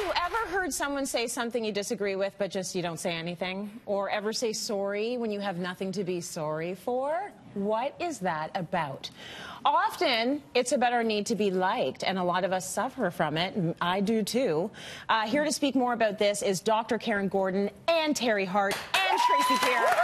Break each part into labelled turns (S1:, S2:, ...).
S1: you ever heard someone say something you disagree with, but just you don't say anything? Or ever say sorry when you have nothing to be sorry for? What is that about? Often, it's about our need to be liked, and a lot of us suffer from it, and I do too. Here to speak more about this is Dr. Karyn Gordon and Teri Hart and Tracy Peart.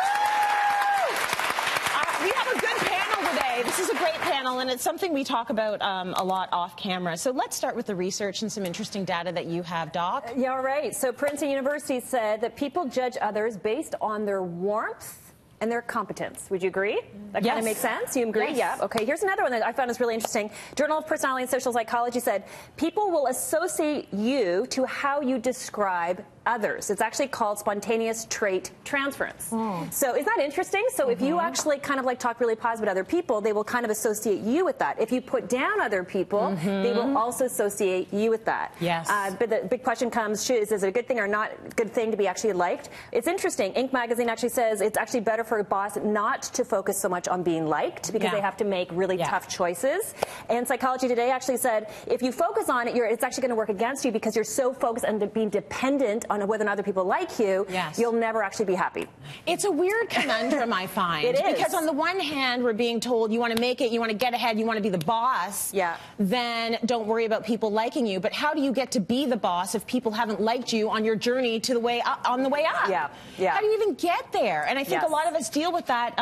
S1: We have a good panel today. This is a great panel, and it's something we talk about a lot off camera. So let's start with the research and some interesting data that you have, Doc.
S2: Yeah, all right. So Princeton University said that people judge others based on their warmth and their competence. Would you agree? That kind of makes sense? You agree?
S1: Yes.
S2: Yeah. Okay, here's another one that I found is really interesting. Journal of Personality and Social Psychology said, people will associate you to how you describe others. It's actually called spontaneous trait transference. So isn't that interesting? So if you actually kind of like talk really positive about other people, they will kind of associate you with that. If you put down other people, they will also associate you with that.
S1: Yes.
S2: But the big question comes, is it a good thing or not a good thing to be actually liked? It's interesting. Inc. magazine actually says it's actually better for a boss not to focus so much on being liked because they have to make really tough choices. And Psychology Today actually said if you focus on it, it's actually going to work against you because you're so focused on being dependent on whether or not other people like you, you'll never actually be happy.
S1: It's a weird conundrum, I find.
S2: It is.
S1: Because on the one hand, we're being told you want to make it, you want to get ahead, you want to be the boss.
S2: Yeah.
S1: Then don't worry about people liking you. But how do you get to be the boss if people haven't liked you on your journey to the way up, on the way up?
S2: Yeah. Yeah.
S1: How do you even get there? And I think a lot of us deal with that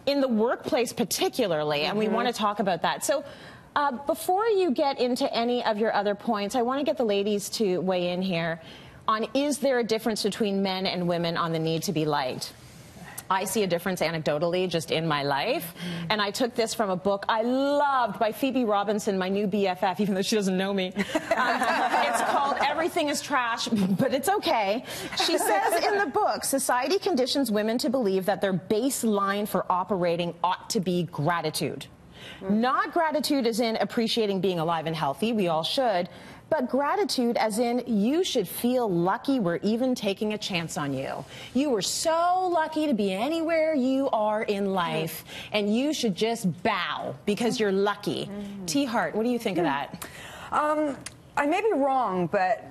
S1: in the workplace particularly, and we want to talk about that. So before you get into any of your other points, I want to get the ladies to weigh in here on is there a difference between men and women on the need to be liked? I see a difference anecdotally just in my life. And I took this from a book I loved by Phoebe Robinson, my new BFF, even though she doesn't know me. It's called Everything is Trash, but it's okay. She says in the book, society conditions women to believe that their baseline for operating ought to be gratitude. Not gratitude as in appreciating being alive and healthy, we all should, but gratitude as in you should feel lucky we're even taking a chance on you. You were so lucky to be anywhere you are in life, and you should just bow because you're lucky. T. Hart, what do you think of that?
S3: I may be wrong, but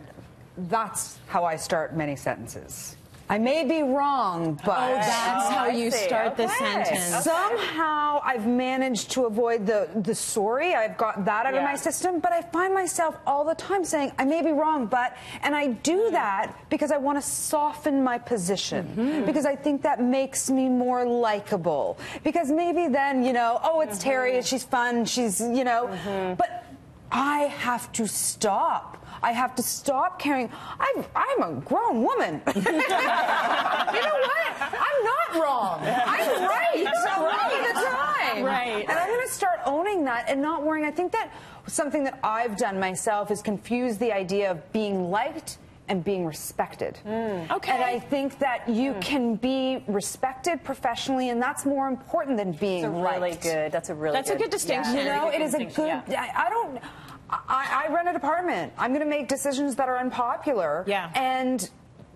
S3: that's how I start many sentences. I may be wrong, but...
S1: Oh, that's how you start the sentence.
S3: Somehow I've managed to avoid the sorry. I've got that out of my system, but I find myself all the time saying, I may be wrong, but... And I do that because I want to soften my position, because I think that makes me more likable. Because maybe then, you know, oh, it's Teri, she's fun, she's, you know... But I have to stop. I have to stop carrying. I'm a grown woman. You know what? I'm not wrong. I'm right a lot of the time.
S1: Right.
S3: And I'm going to start owning that and not worrying. I think that something that I've done myself is confuse the idea of being liked and being respected.
S1: Okay.
S3: And I think that you can be respected professionally, and that's more important than being liked.
S2: That's a really good
S1: distinction.
S3: You know, it is a good... I run a department. I'm going to make decisions that are unpopular.
S1: Yeah.
S3: And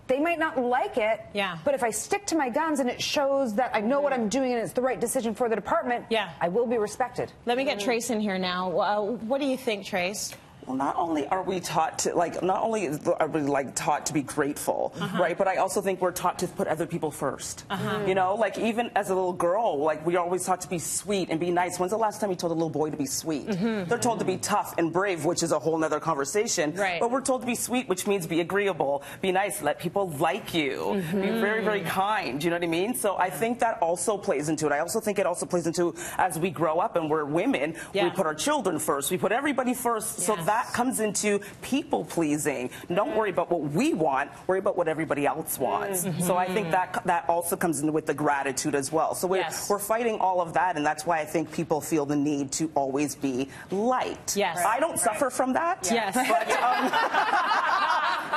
S3: they might not like it.
S1: Yeah.
S3: But if I stick to my guns and it shows that I know what I'm doing and it's the right decision for the department, I will be respected.
S1: Let me get Trace in here now. What do you think, Trace?
S4: Well, not only are we taught to, not only are we, taught to be grateful, right, but I also think we're taught to put other people first. You know, even as a little girl, we are always taught to be sweet and be nice. When's the last time you told a little boy to be sweet? They're told to be tough and brave, which is a whole other conversation.
S1: Right.
S4: But we're told to be sweet, which means be agreeable, be nice, let people like you, be very, very kind. You know what I mean? So I think that also plays into it. I also think it also plays into as we grow up and we're women, we put our children first. We put everybody first. So that comes into people pleasing. Don't worry about what we want, worry about what everybody else wants. So I think that also comes in with the gratitude as well. So we're fighting all of that, and that's why I think people feel the need to always be liked.
S1: Yes.
S4: I don't suffer from that.
S1: Yes.
S4: But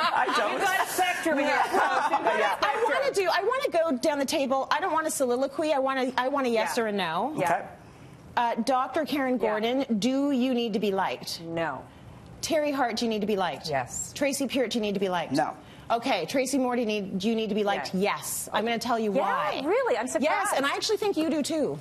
S4: I don't.
S2: You've got a spectrum here.
S1: I want to go down the table. I don't want a soliloquy. I want a yes or a no.
S4: Okay.
S1: Dr. Karyn Gordon, do you need to be liked?
S2: No.
S1: Teri Hart, do you need to be liked?
S3: Yes.
S1: Tracy Peart, do you need to be liked?
S4: No.
S1: Okay, Tracy Moore, do you need to be liked? Yes. I'm going to tell you why.
S2: Really? I'm surprised.
S1: Yes, and I actually think you do too.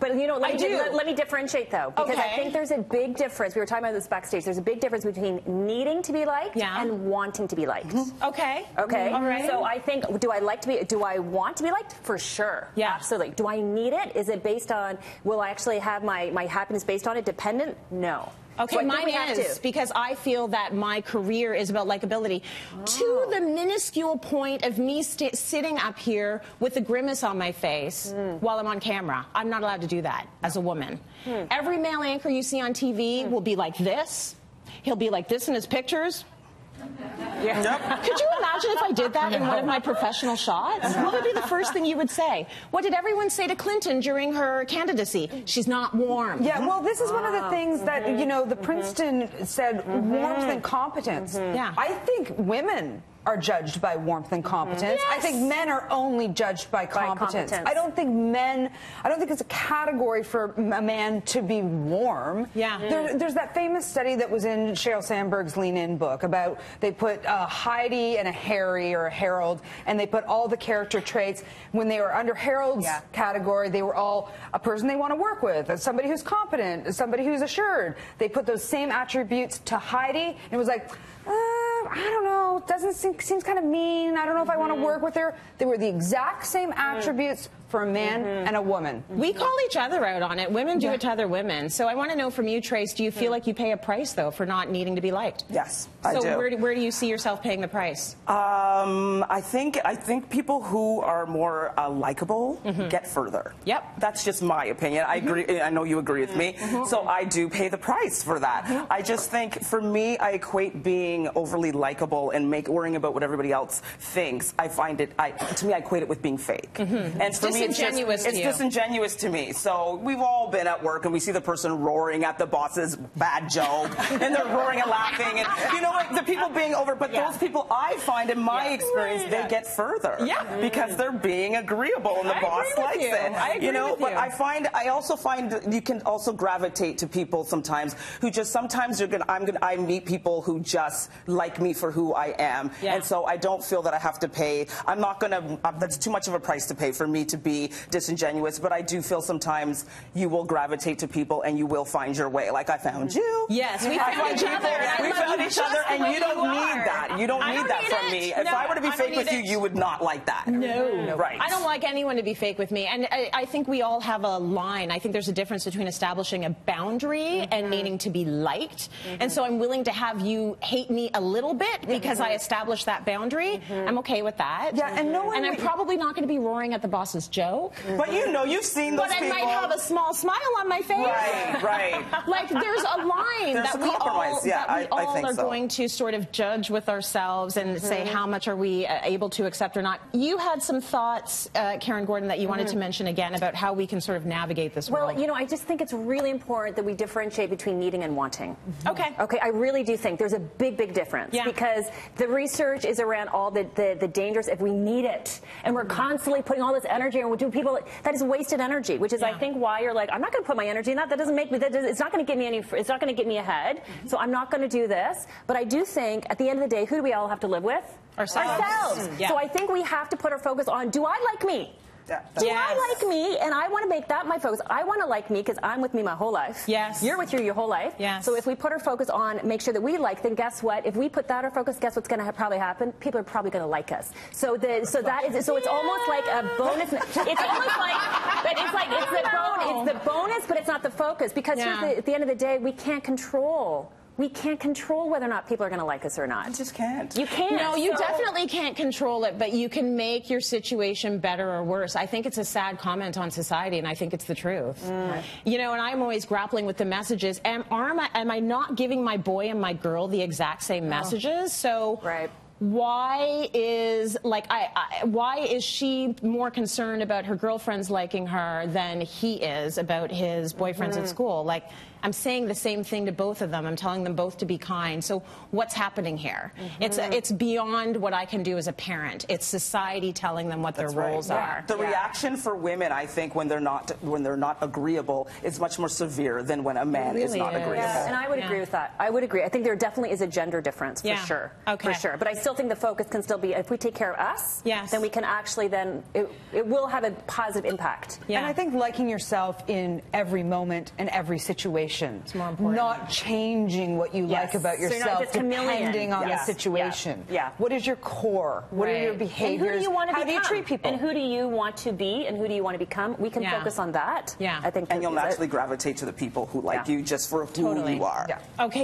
S2: But you know, let me differentiate though, because I think there's a big difference. We were talking about this backstage. There's a big difference between needing to be liked and wanting to be liked.
S1: Okay.
S2: Okay.
S1: All right.
S2: So I think, do I want to be liked? For sure.
S1: Yeah.
S2: Absolutely. Do I need it? Is it based on, will I actually have my happiness based on it dependent? No.
S1: Okay,
S2: so
S1: mine is, because I feel that my career is about likability. To the minuscule point of me sitting up here with a grimace on my face while I'm on camera. I'm not allowed to do that as a woman. Every male anchor you see on TV will be like this. He'll be like this in his pictures. Could you imagine if I did that in one of my professional shots? What would be the first thing you would say? What did everyone say to Clinton during her candidacy? She's not warm.
S3: Yeah, well, this is one of the things that, you know, the Princeton said, warmth and competence.
S1: Yeah.
S3: I think women are judged by warmth and competence.
S1: Yes.
S3: I think men are only judged by competence. I don't think it's a category for a man to be warm.
S1: Yeah.
S3: There's that famous study that was in Sheryl Sandberg's Lean In book about, they put Heidi and a Harry or a Harold, and they put all the character traits. When they were under Harold's category, they were all a person they want to work with, somebody who's competent, somebody who's assured. They put those same attributes to Heidi, and it was like, I don't know, seems kind of mean. I don't know if I want to work with her. They were the exact same attributes for a man and a woman.
S1: We call each other out on it. Women do it to other women. So I want to know from you, Trace, do you feel like you pay a price, though, for not needing to be liked?
S4: Yes, I do.
S1: So where do you see yourself paying the price?
S4: I think people who are more likable get further.
S1: Yep.
S4: That's just my opinion. I agree. I know you agree with me. So I do pay the price for that. I just think, for me, I equate being overly likable and worrying about what everybody else thinks. I find it, to me, I equate it with being fake. And for me, it's disingenuous to me. So we've all been at work and we see the person roaring at the boss's bad joke, and they're roaring and laughing, and you know, like the people being over. But those people, I find in my experience, they get further because they're being agreeable, and the boss likes it.
S1: I agree with
S4: but
S1: you.
S4: I also find you can also gravitate to people sometimes who just I meet people who just like me for who I am, and so I don't feel that I have to pay. I'm not gonna. That's too much of a price to pay for me to be disingenuous, but I do feel sometimes you will gravitate to people and you will find your way. Like I found you.
S1: Yes, we found each other.
S4: We found each other, and you don't need that. You don't need that from me. If I were to be fake with you, you would not like that.
S1: No.
S4: Right.
S1: I don't like anyone to be fake with me. And I think we all have a line. I think there's a difference between establishing a boundary and needing to be liked. And so I'm willing to have you hate me a little bit because I established that boundary. I'm okay with that.
S3: Yeah, and
S1: I'm probably not going to be roaring at the boss's joke.
S4: But you know, you've seen those people.
S1: But I might have a small smile on my face.
S4: Right.
S1: Like there's a line that we all are going to sort of judge with ourselves and say how much are we able to accept or not. You had some thoughts, Karyn Gordon, that you wanted to mention again about how we can sort of navigate this world.
S2: Well, you know, I just think it's really important that we differentiate between needing and wanting.
S1: Okay,
S2: I really do think there's a big difference because the research is around all the dangers if we need it, and we're constantly putting all this energy and we do people that is wasted energy, which is I think why you're like, I'm not going to put my energy in that. That doesn't make me. It's not going to get me it's not going to get me ahead. So I'm not going to do this. But I do think at the end of the day, who do we all have to live with? Ourselves. So I think we have to put our focus on, do I like me? Do I like me? And I want to make that my focus. I want to like me because I'm with me my whole life.
S1: Yes.
S2: You're with you your whole life.
S1: Yes.
S2: So if we put our focus on make sure that we like, then guess what? If we put that our focus, guess what's going to probably happen? People are probably going to like us. So it's almost like a bonus. It's almost like, but it's the bonus, but it's not the focus because at the end of the day, we can't control. We can't control whether or not people are going to like us or not.
S4: You just can't.
S2: You can't.
S1: No, you definitely can't control it, but you can make your situation better or worse. I think it's a sad comment on society, and I think it's the truth. You know, and I'm always grappling with the messages. Am I not giving my boy and my girl the exact same messages? So why is she more concerned about her girlfriends liking her than he is about his boyfriends at school? Like, I'm saying the same thing to both of them. I'm telling them both to be kind. So what's happening here? It's beyond what I can do as a parent. It's society telling them what their roles are.
S4: The reaction for women, I think, when they're not agreeable, is much more severe than when a man is not agreeable.
S2: Yeah. And I would agree with that. I would agree. I think there definitely is a gender difference for sure.
S1: Okay.
S2: For sure. But I still think the focus can still be if we take care of us, then we can actually it will have a positive impact.
S3: And I think liking yourself in every moment and every situation. It's more important. Not changing what you like about yourself depending on the situation. What is your core? What are your behaviors?
S2: And who do you want to
S3: How do you treat people?
S2: And who do you want to be and who do you want to become? We can focus on that.
S1: Yeah.
S2: I think.
S4: And you'll naturally gravitate to the people who like you just for who you are.
S1: Okay.